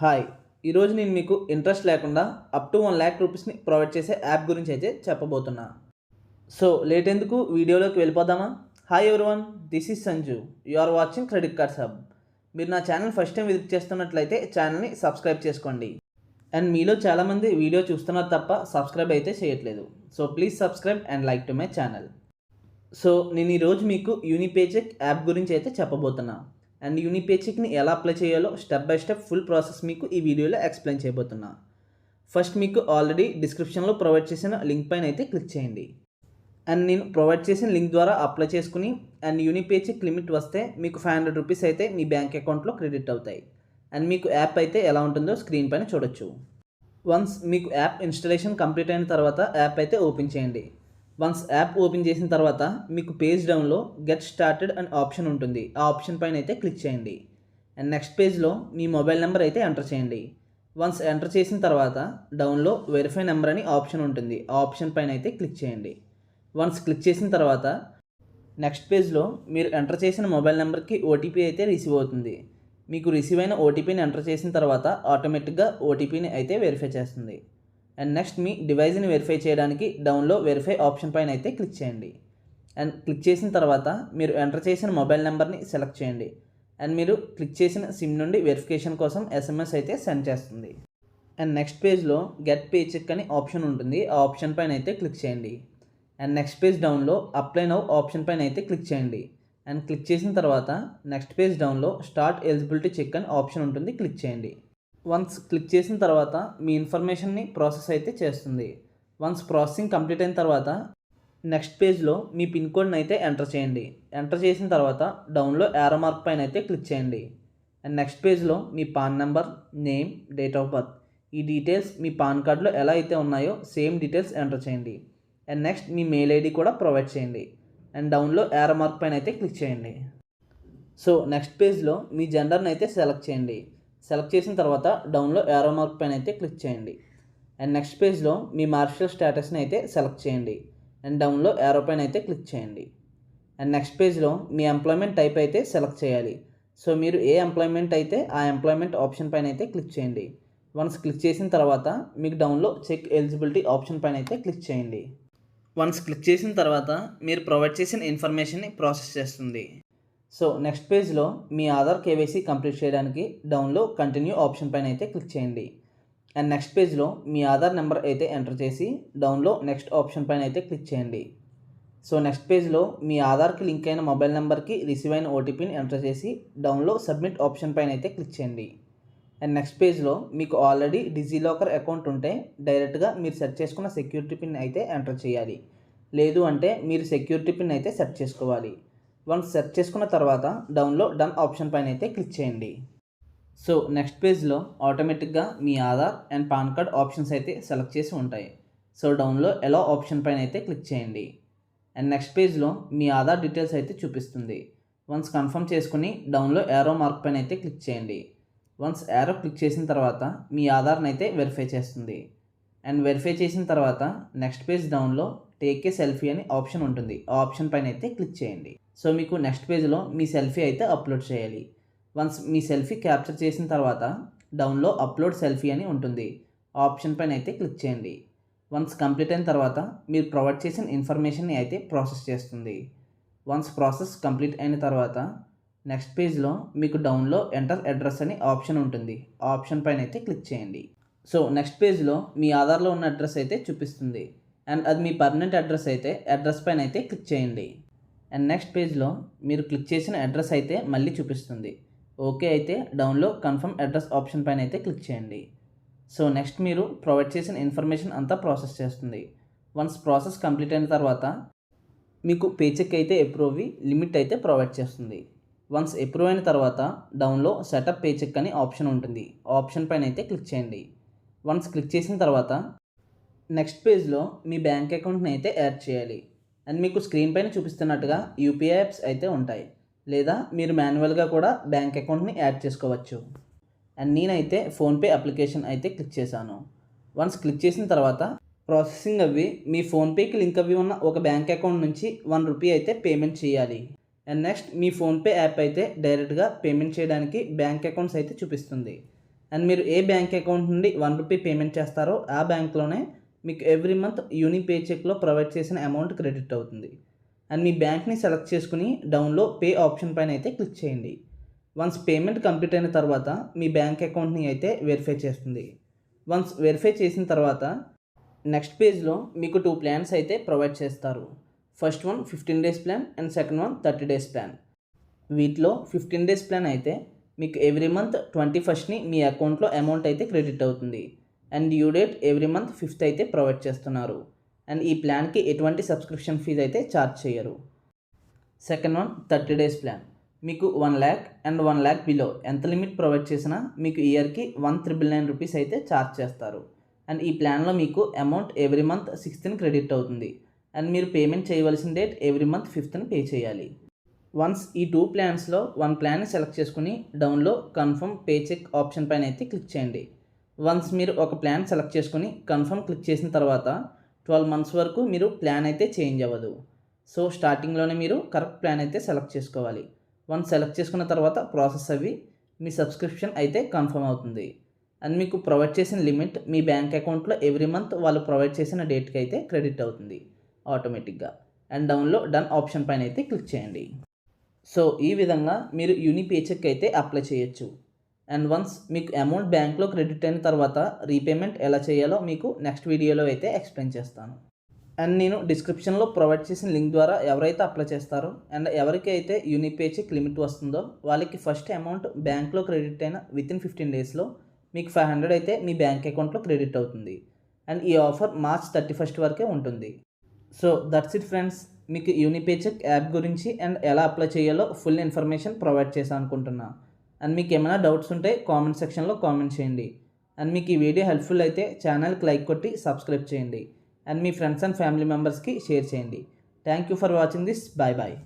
Hi! ఈరోజు నేను మీకు ఇంట్రెస్ట్ లేకుండా అప్ టు 1,00,000 రూపీస్‌ని ప్రొవైడ్ చేసే యాప్ గురించి అయితే చెప్పబోతున్నా. సో లేట్ ఎందుకు వీడియోలోకి వెళ్ళిపోదామా? Hi everyone, this is Sanju. You are watching credit cards hub. మీరు నా ఛానల్ ఫస్ట్ టైం విజిట్ చేస్తున్నట్లయితే ఛానల్‌ని సబ్స్క్రైబ్ చేసుకోండి. అండ్ మీలో చాలామంది వీడియో చూస్తున్నారు తప్ప సబ్స్క్రైబ్ అయితే చేయట్లేదు. So please subscribe and like to my channel. So నేను ఈరోజు మీకు యూనిపేచెక్ యాప్ గురించి అయితే చెప్పబోతున్నా. అండ్ యూనిపేచెక్ని ఎలా అప్లై చేయాలో step by step full process మీకు ఈ వీడియోలో ఎక్స్ప్లెయిన్ చేయబోతున్నా. ఫస్ట్ మీకు ఆల్రెడీ డిస్క్రిప్షన్లో ప్రొవైడ్ చేసిన లింక్ పైన అయితే క్లిక్ చేయండి. అండ్ నేను ప్రొవైడ్ చేసిన లింక్ ద్వారా అప్లై చేసుకుని అండ్ యూనిపేచెక్ లిమిట్ వస్తే మీకు 500 రూపీస్ అయితే మీ బ్యాంక్ అకౌంట్లో క్రెడిట్ అవుతాయి. అండ్ మీకు యాప్ అయితే ఎలా ఉంటుందో స్క్రీన్ పైన చూడొచ్చు. వన్స్ మీకు యాప్ ఇన్స్టాలేషన్ కంప్లీట్ అయిన తర్వాత యాప్ అయితే ఓపెన్ చేయండి. వన్స్ యాప్ ఓపెన్ చేసిన తర్వాత మీకు పేజ్ డౌన్లో గెట్ స్టార్టెడ్ అనే ఆప్షన్ ఉంటుంది. ఆ ఆప్షన్ పైన అయితే క్లిక్ చేయండి. అండ్ నెక్స్ట్ పేజ్లో మీ మొబైల్ నెంబర్ అయితే ఎంటర్ చేయండి. వన్స్ ఎంటర్ చేసిన తర్వాత డౌన్లో వెరిఫై నెంబర్ అని ఆప్షన్ ఉంటుంది. ఆ ఆప్షన్ పైన అయితే క్లిక్ చేయండి. వన్స్ క్లిక్ చేసిన తర్వాత నెక్స్ట్ పేజ్లో మీరు ఎంటర్ చేసిన మొబైల్ నెంబర్కి ఓటీపీ అయితే రిసీవ్ అవుతుంది. మీకు రిసీవ్ అయిన ఓటీపీని ఎంటర్ చేసిన తర్వాత ఆటోమేటిక్గా ఓటీపీని అయితే వెరిఫై చేస్తుంది. అండ్ నెక్స్ట్ మీ డివైస్ని వెరిఫై చేయడానికి డౌన్లో వెరిఫై ఆప్షన్ పైన అయితే క్లిక్ చేయండి. అండ్ క్లిక్ చేసిన తర్వాత మీరు ఎంటర్ చేసిన మొబైల్ నెంబర్ని సెలెక్ట్ చేయండి. అండ్ మీరు క్లిక్ చేసిన సిమ్ నుండి వెరిఫికేషన్ కోసం ఎస్ఎంఎస్ అయితే సెండ్ చేస్తుంది. అండ్ నెక్స్ట్ పేజ్లో గెట్ పే చెక్ అని ఆప్షన్ ఉంటుంది. ఆ ఆప్షన్ పైన అయితే క్లిక్ చేయండి. అండ్ నెక్స్ట్ పేజ్ డౌన్లో అప్లై నౌ ఆప్షన్ పైన అయితే క్లిక్ చేయండి. అండ్ క్లిక్ చేసిన తర్వాత నెక్స్ట్ పేజ్ డౌన్లో స్టార్ట్ ఎలిజిబిలిటీ చెక్ అని ఆప్షన్ ఉంటుంది. క్లిక్ చేయండి. వన్స్ క్లిక్ చేసిన తర్వాత మీ ఇన్ఫర్మేషన్ని ప్రాసెస్ అయితే చేస్తుంది. వన్స్ ప్రాసెసింగ్ కంప్లీట్ అయిన తర్వాత నెక్స్ట్ పేజ్లో మీ పిన్ కోడ్ని అయితే ఎంటర్ చేయండి. ఎంటర్ చేసిన తర్వాత డౌన్లో యారో మార్క్ పైన అయితే క్లిక్ చేయండి. అండ్ నెక్స్ట్ పేజ్లో మీ pan number, name, date of birth ఈ డీటెయిల్స్ మీ పాన్ కార్డులో ఎలా అయితే ఉన్నాయో సేమ్ డీటెయిల్స్ ఎంటర్ చేయండి. అండ్ నెక్స్ట్ మీ మెయిల్ ఐడి కూడా ప్రొవైడ్ చేయండి. అండ్ డౌన్లో యారో మార్క్ పైన అయితే క్లిక్ చేయండి. సో నెక్స్ట్ పేజ్లో మీ జెండర్ని అయితే సెలెక్ట్ చేయండి. సెలెక్ట్ చేసిన తర్వాత డౌన్లో యారో మార్క్ పైన అయితే క్లిక్ చేయండి. అండ్ నెక్స్ట్ పేజ్లో మీ మార్షల్ స్టేటస్ని అయితే సెలెక్ట్ చేయండి. అండ్ డౌన్లో యారో పైన అయితే క్లిక్ చేయండి. అండ్ నెక్స్ట్ పేజ్లో మీ ఎంప్లాయ్మెంట్ టైప్ అయితే సెలెక్ట్ చేయాలి. సో మీరు ఏ ఎంప్లాయ్మెంట్ అయితే ఆ ఎంప్లాయ్మెంట్ ఆప్షన్ పైన అయితే క్లిక్ చేయండి. వన్స్ క్లిక్ చేసిన తర్వాత మీకు డౌన్లో చెక్ ఎలిజిబిలిటీ ఆప్షన్ పైన అయితే క్లిక్ చేయండి. వన్స్ క్లిక్ చేసిన తర్వాత మీరు ప్రొవైడ్ చేసిన ఇన్ఫర్మేషన్ని ప్రాసెస్ చేస్తుంది. సో నెక్స్ట్ పేజ్లో మీ ఆధార్ కేవైసీ కంప్లీట్ చేయడానికి డౌన్లో కంటిన్యూ ఆప్షన్ పైన అయితే క్లిక్ చేయండి. అండ్ నెక్స్ట్ పేజ్లో మీ ఆధార్ నెంబర్ అయితే ఎంటర్ చేసి డౌన్లో నెక్స్ట్ ఆప్షన్ పైన అయితే క్లిక్ చేయండి. సో నెక్స్ట్ పేజ్లో మీ ఆధార్కి లింక్ అయిన మొబైల్ నెంబర్కి రిసీవ్ అయిన ఓటీపీని ఎంటర్ చేసి డౌన్లో సబ్మిట్ ఆప్షన్ పైన అయితే క్లిక్ చేయండి. అండ్ నెక్స్ట్ పేజ్లో మీకు ఆల్రెడీ డిజిలాకర్ అకౌంట్ ఉంటే డైరెక్ట్గా మీరు సెట్ చేసుకున్న సెక్యూరిటీ పిన్ అయితే ఎంటర్ చేయాలి. లేదు అంటే మీరు సెక్యూరిటీ పిన్ అయితే సెట్ చేసుకోవాలి. వన్స్ సెర్చ్ చేసుకున్న తర్వాత డౌన్లో డన్ ఆప్షన్ పైన అయితే క్లిక్ చేయండి. సో నెక్స్ట్ పేజ్లో ఆటోమేటిక్గా మీ Aadhaar and pan card options అయితే సెలెక్ట్ చేసి ఉంటాయి. సో డౌన్లో ఎలా ఆప్షన్ పైన అయితే క్లిక్ చేయండి. అండ్ నెక్స్ట్ పేజ్లో మీ ఆధార్ డీటెయిల్స్ అయితే చూపిస్తుంది. వన్స్ కన్ఫర్మ్ చేసుకుని డౌన్లో యారో మార్క్ పైన అయితే క్లిక్ చేయండి. వన్స్ యారో క్లిక్ చేసిన తర్వాత మీ ఆధార్ని అయితే వెరిఫై చేస్తుంది. అండ్ వెరిఫై చేసిన తర్వాత నెక్స్ట్ పేజ్ డౌన్లో టేక్ ఏ సెల్ఫీ అని ఆప్షన్ ఉంటుంది. ఆ ఆప్షన్ పైన అయితే క్లిక్ చేయండి. సో మీకు నెక్స్ట్ పేజ్లో మీ సెల్ఫీ అయితే అప్లోడ్ చేయాలి. వన్స్ మీ సెల్ఫీ క్యాప్చర్ చేసిన తర్వాత డౌన్లో అప్లోడ్ సెల్ఫీ అని ఉంటుంది. ఆ ఆప్షన్ పైన అయితే క్లిక్ చేయండి. వన్స్ కంప్లీట్ అయిన తర్వాత మీరు ప్రొవైడ్ చేసిన ఇన్ఫర్మేషన్ని అయితే ప్రాసెస్ చేస్తుంది. వన్స్ ప్రాసెస్ కంప్లీట్ అయిన తర్వాత నెక్స్ట్ పేజ్లో మీకు డౌన్లో ఎంటర్ అడ్రస్ అని ఆప్షన్ ఉంటుంది. ఆ ఆప్షన్ పైన అయితే క్లిక్ చేయండి. సో నెక్స్ట్ పేజ్లో మీ ఆధార్లో ఉన్న అడ్రస్ అయితే చూపిస్తుంది. అండ్ అది మీ పర్మనెంట్ అడ్రస్ అయితే అడ్రస్ పైన అయితే క్లిక్ చేయండి. అండ్ నెక్స్ట్ పేజ్లో మీరు క్లిక్ చేసిన అడ్రస్ అయితే మళ్ళీ చూపిస్తుంది. ఓకే అయితే డౌన్లో కన్ఫర్మ్ అడ్రస్ ఆప్షన్ పైన అయితే క్లిక్ చేయండి. సో నెక్స్ట్ మీరు ప్రొవైడ్ చేసిన ఇన్ఫర్మేషన్ అంతా ప్రాసెస్ చేస్తుంది. వన్స్ ప్రాసెస్ కంప్లీట్ అయిన తర్వాత మీకు పేచెక్ అయితే అప్రూవ్ అయ్యి లిమిట్ అయితే ప్రొవైడ్ చేస్తుంది. వన్స్ అప్రూవ్ అయిన తర్వాత డౌన్లో సెటప్ పేచెక్ అని ఆప్షన్ ఉంటుంది. ఆ ఆప్షన్ పైన అయితే క్లిక్ చేయండి. వన్స్ క్లిక్ చేసిన తర్వాత నెక్స్ట్ పేజ్లో మీ బ్యాంక్ అకౌంట్ని అయితే యాడ్ చేయాలి. అండ్ మీకు స్క్రీన్ పైన చూపిస్తున్నట్టుగా యూపీఐ యాప్స్ అయితే ఉంటాయి. లేదా మీరు మాన్యువల్గా కూడా బ్యాంక్ అకౌంట్ని యాడ్ చేసుకోవచ్చు. అండ్ నేనైతే ఫోన్పే అప్లికేషన్ అయితే క్లిక్ చేశాను. వన్స్ క్లిక్ చేసిన తర్వాత ప్రాసెసింగ్ అవి మీ ఫోన్పేకి లింక్ అవి ఉన్న ఒక బ్యాంక్ అకౌంట్ నుంచి ₹1 అయితే పేమెంట్ చేయాలి. And next me PhonePe app అయితే డైరెక్ట్గా పేమెంట్ చేయడానికి బ్యాంక్ అకౌంట్స్ అయితే చూపిస్తుంది. అండ్ మీరు ఏ బ్యాంక్ అకౌంట్ నుండి ₹1 పేమెంట్ చేస్తారో ఆ బ్యాంక్లోనే మీకు ఎవ్రీ మంత్ యూని పే చెక్లో ప్రొవైడ్ చేసిన అమౌంట్ క్రెడిట్ అవుతుంది. అండ్ మీ బ్యాంక్ని సెలెక్ట్ చేసుకుని డౌన్లో పే ఆప్షన్ పైన అయితే క్లిక్ చేయండి. వన్స్ పేమెంట్ కంప్లీట్ అయిన తర్వాత మీ బ్యాంక్ అకౌంట్ని అయితే వెరిఫై చేస్తుంది. వన్స్ వెరిఫై చేసిన తర్వాత నెక్స్ట్ పేజ్లో మీకు 2 ప్లాన్స్ అయితే ప్రొవైడ్ చేస్తారు. First one 15 days plan and second one 30 days plan. వీటిలో 15 డేస్ ప్లాన్ అయితే మీకు ఎవ్రీ మంత్ 21ని మీ అకౌంట్లో అమౌంట్ అయితే క్రెడిట్ అవుతుంది. And due date every month 5th అయితే ప్రొవైడ్ చేస్తున్నారు. అండ్ ఈ ప్లాన్కి ఎటువంటి సబ్స్క్రిప్షన్ ఫీజు అయితే ఛార్జ్ చేయరు. Second one 30 days plan. మీకు 1 lakh అండ్ 1 lakh బిలో ఎంత లిమిట్ ప్రొవైడ్ చేసినా మీకు ఇయర్కి ₹1,999 అయితే ఛార్జ్ చేస్తారు. అండ్ ఈ ప్లాన్లో మీకు amount every month 6th credit అవుతుంది. అండ్ మీరు పేమెంట్ చేయవలసిన date every month 5th pay చేయాలి. వన్స్ ఈ 2 ప్లాన్స్లో 1 ప్లాన్ని సెలెక్ట్ చేసుకుని డౌన్లో కన్ఫర్మ్ పే చెక్ ఆప్షన్ పైన అయితే క్లిక్ చేయండి. వన్స్ మీరు ఒక ప్లాన్ సెలెక్ట్ చేసుకుని కన్ఫర్మ్ క్లిక్ చేసిన తర్వాత 12 months వరకు మీరు ప్లాన్ అయితే చేంజ్ అవ్వదు. సో స్టార్టింగ్లోనే మీరు కరెక్ట్ ప్లాన్ అయితే సెలెక్ట్ చేసుకోవాలి. వన్స్ సెలెక్ట్ చేసుకున్న తర్వాత ప్రాసెస్ అవి మీ సబ్స్క్రిప్షన్ అయితే కన్ఫర్మ్ అవుతుంది. అండ్ మీకు ప్రొవైడ్ చేసిన లిమిట్ మీ బ్యాంక్ అకౌంట్లో ఎవ్రీ మంత్ వాళ్ళు ప్రొవైడ్ చేసిన డేట్కి అయితే క్రెడిట్ అవుతుంది ఆటోమేటిక్గా. అండ్ డౌన్లో డన్ ఆప్షన్ పైన అయితే క్లిక్ చేయండి. సో ఈ విధంగా మీరు యూని పే చెక్ అయితే అప్లై చేయొచ్చు. అండ్ వన్స్ మీకు అమౌంట్ బ్యాంక్లో క్రెడిట్ అయిన తర్వాత రీపేమెంట్ ఎలా చేయాలో మీకు నెక్స్ట్ వీడియోలో అయితే ఎక్స్ప్లెయిన్ చేస్తాను. అండ్ నేను డిస్క్రిప్షన్లో ప్రొవైడ్ చేసిన లింక్ ద్వారా ఎవరైతే అప్లై చేస్తారో అండ్ ఎవరికి అయితే యూని పే చెక్ లిమిట్ వస్తుందో వాళ్ళకి ఫస్ట్ అమౌంట్ బ్యాంక్లో క్రెడిట్ అయిన వితిన్ 15 డేస్లో మీకు 500 అయితే మీ బ్యాంక్ అకౌంట్లో క్రెడిట్ అవుతుంది. అండ్ ఈ ఆఫర్ March 31st వరకే ఉంటుంది. So that's it friends. మీకు యూని పే చెక్ యాప్ గురించి అండ్ ఎలా అప్లై చేయాలో ఫుల్ ఇన్ఫర్మేషన్ ప్రొవైడ్ చేశాను అనుకుంటున్నా. అండ్ మీకు ఏమైనా డౌట్స్ ఉంటే కామెంట్ సెక్షన్లో కామెంట్ చేయండి. అండ్ మీకు ఈ వీడియో హెల్ప్ఫుల్ అయితే ఛానల్కి లైక్ కొట్టి సబ్స్క్రైబ్ చేయండి. అండ్ మీ ఫ్రెండ్స్ అండ్ ఫ్యామిలీ మెంబర్స్కి షేర్ చేయండి. Thank you for watching this. Bye bye.